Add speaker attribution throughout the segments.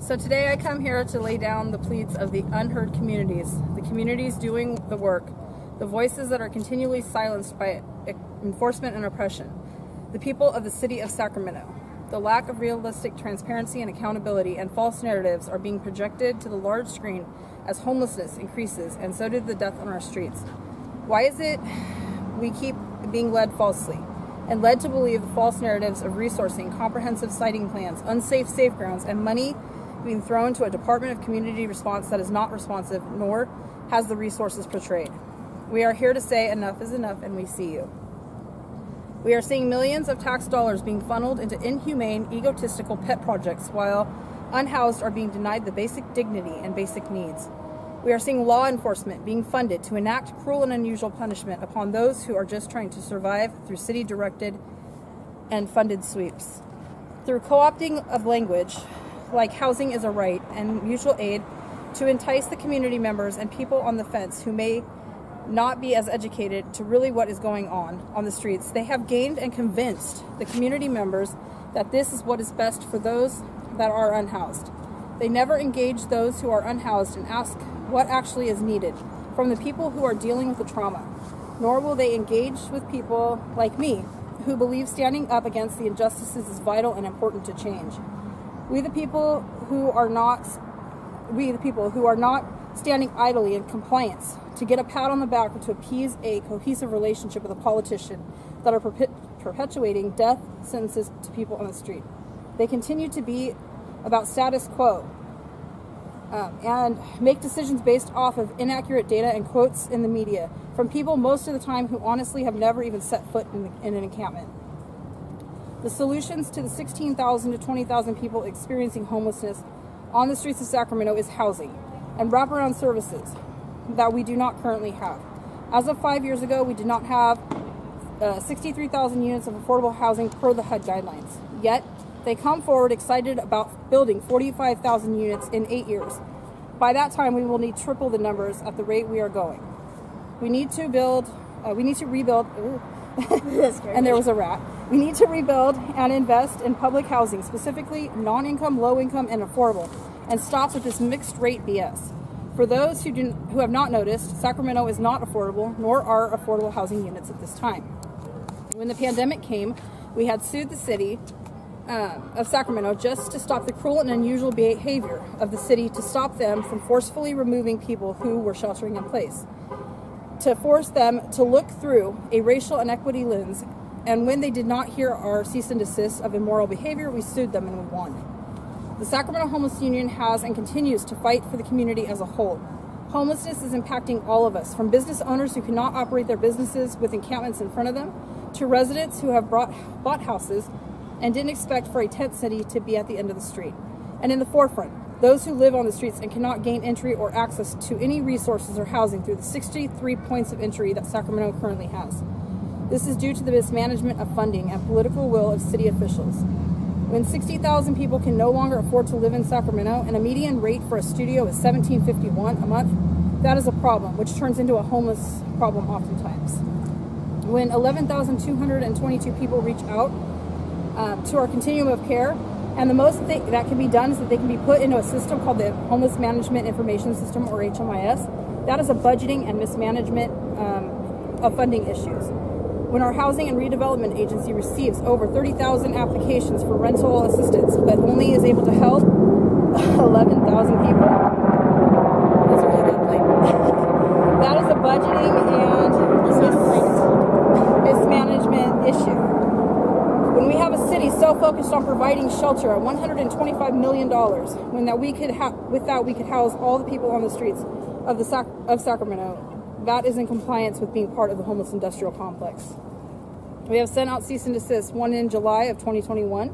Speaker 1: So today I come here to lay down the pleas of the unheard communities, the communities doing the work, the voices that are continually silenced by enforcement and oppression, the people of the city of Sacramento. The lack of realistic transparency and accountability and false narratives are being projected to the large screen as homelessness increases, and so did the death on our streets. Why is it we keep being led falsely and led to believe the false narratives of resourcing, comprehensive siting plans, unsafe safe grounds, and money being thrown to a Department of Community Response that is not responsive nor has the resources portrayed? We are here to say enough is enough, and we see you. We are seeing millions of tax dollars being funneled into inhumane, egotistical pet projects while unhoused are being denied the basic dignity and basic needs. We are seeing law enforcement being funded to enact cruel and unusual punishment upon those who are just trying to survive through city-directed and funded sweeps. Through co-opting of language like housing is a right and mutual aid to entice the community members and people on the fence who may not be as educated to really what is going on the streets, they have gained and convinced the community members that this is what is best for those that are unhoused. They never engage those who are unhoused and ask what actually is needed from the people who are dealing with the trauma, nor will they engage with people like me who believe standing up against the injustices is vital and important to change. We the people who are not standing idly in compliance to get a pat on the back or to appease a cohesive relationship with a politician that are perpetuating death sentences to people on the street. They continue to be about status quo and make decisions based off of inaccurate data and quotes in the media from people most of the time who honestly have never even set foot in an encampment. The solutions to the 16,000 to 20,000 people experiencing homelessness on the streets of Sacramento is housing and wraparound services that we do not currently have. As of 5 years ago, we did not have 63,000 units of affordable housing per the HUD guidelines. Yet, they come forward excited about building 45,000 units in 8 years. By that time, we will need triple the numbers at the rate we are going. We need to rebuild, and there was a rat. We need to rebuild and invest in public housing, specifically non-income, low-income, and affordable, and stop with this mixed rate BS. For those who have not noticed, Sacramento is not affordable, nor are affordable housing units at this time. When the pandemic came, we had sued the city of Sacramento just to stop the cruel and unusual behavior of the city, to stop them from forcefully removing people who were sheltering in place, to force them to look through a racial inequity lens. And when they did not hear our cease and desist of immoral behavior, we sued them and we won. The Sacramento Homeless Union has and continues to fight for the community as a whole. Homelessness is impacting all of us, from business owners who cannot operate their businesses with encampments in front of them, to residents who have bought houses and didn't expect for a tent city to be at the end of the street. And in the forefront, those who live on the streets and cannot gain entry or access to any resources or housing through the 63 points of entry that Sacramento currently has. This is due to the mismanagement of funding and political will of city officials. When 60,000 people can no longer afford to live in Sacramento and a median rate for a studio is $17.51 a month, that is a problem, which turns into a homeless problem oftentimes. When 11,222 people reach out to our continuum of care, and the most that can be done is that they can be put into a system called the Homeless Management Information System, or HMIS. That is a budgeting and mismanagement of funding issues. When our Housing and Redevelopment Agency receives over 30,000 applications for rental assistance, but only is able to help 11,000 people, that's a really good plane. That is a budgeting and mismanagement issue. When we have a city so focused on providing shelter at $125 million, with that we could house all the people on the streets of Sacramento, that is in compliance with being part of the homeless industrial complex. We have sent out cease and desist, one in July of 2021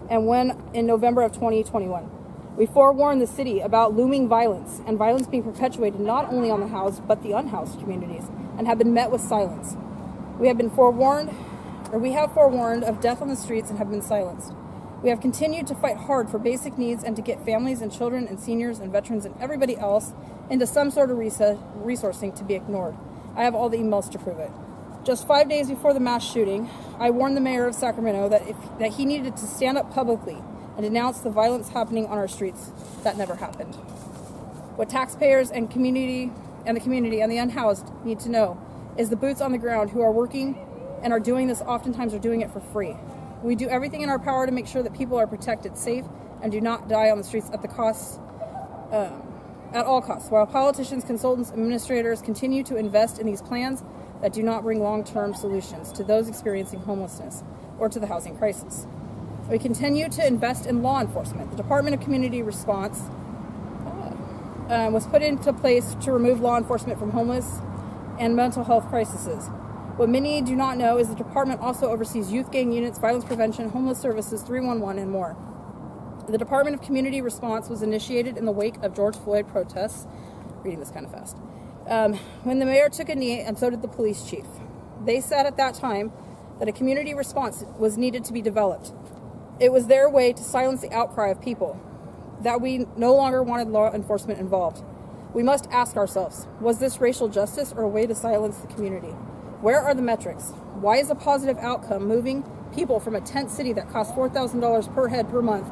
Speaker 1: and one in November of 2021. We forewarned the city about looming violence and violence being perpetuated not only on the housed but the unhoused communities, and have been met with silence. We have forewarned of death on the streets and have been silenced. We have continued to fight hard for basic needs and to get families and children and seniors and veterans and everybody else into some sort of resourcing to be ignored. I have all the emails to prove it. Just 5 days before the mass shooting, I warned the mayor of Sacramento that he needed to stand up publicly and denounce the violence happening on our streets. That never happened. What taxpayers and the community and the unhoused need to know is the boots on the ground who are working and are doing this oftentimes are doing it for free. We do everything in our power to make sure that people are protected, safe, and do not die on the streets at all costs, while politicians, consultants, administrators continue to invest in these plans that do not bring long-term solutions to those experiencing homelessness or to the housing crisis. We continue to invest in law enforcement. The Department of Community Response was put into place to remove law enforcement from homeless and mental health crises. What many do not know is the department also oversees youth gang units, violence prevention, homeless services, 311, and more. The Department of Community Response was initiated in the wake of George Floyd protests, reading this kind of fast, when the mayor took a knee and so did the police chief. They said at that time that a community response was needed to be developed. It was their way to silence the outcry of people, that we no longer wanted law enforcement involved. We must ask ourselves, was this racial justice or a way to silence the community? Where are the metrics? Why is a positive outcome moving people from a tent city that costs $4,000 per head per month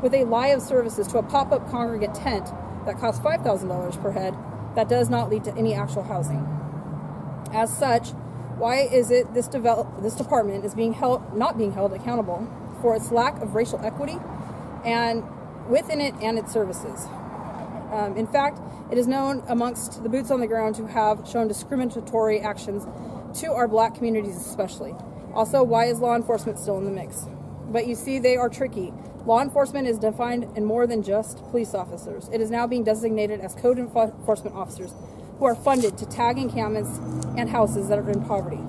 Speaker 1: with a lie of services to a pop-up congregate tent that costs $5,000 per head that does not lead to any actual housing? As such, why is it this department is not being held accountable for its lack of racial equity and within it and its services? In fact, it is known amongst the boots on the ground to have shown discriminatory actions to our black communities especially. Also, why is law enforcement still in the mix? But you see, they are tricky. Law enforcement is defined in more than just police officers. It is now being designated as code enforcement officers who are funded to tag encampments and houses that are in poverty.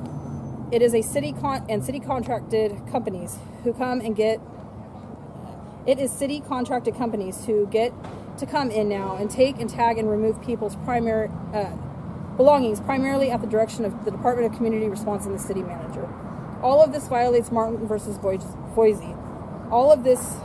Speaker 1: It is a city contracted companies who come and get. It is city contracted companies who get to come in now and take and tag and remove people's primary belongings, primarily at the direction of the Department of Community Response and the city manager. All of this violates Martin versus Boise. All of this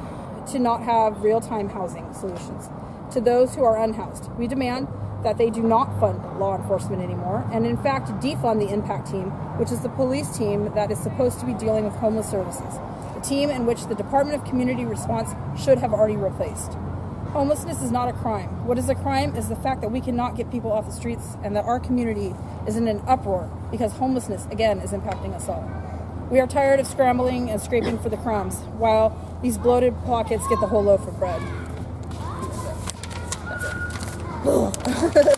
Speaker 1: to not have real-time housing solutions to those who are unhoused. We demand that they do not fund law enforcement anymore, and in fact defund the impact team, which is the police team that is supposed to be dealing with homeless services, a team in which the Department of Community Response should have already replaced. Homelessness is not a crime. What is a crime is the fact that we cannot get people off the streets and that our community is in an uproar because homelessness, again, is impacting us all. We are tired of scrambling and scraping for the crumbs while these bloated pockets get the whole loaf of bread. That's it.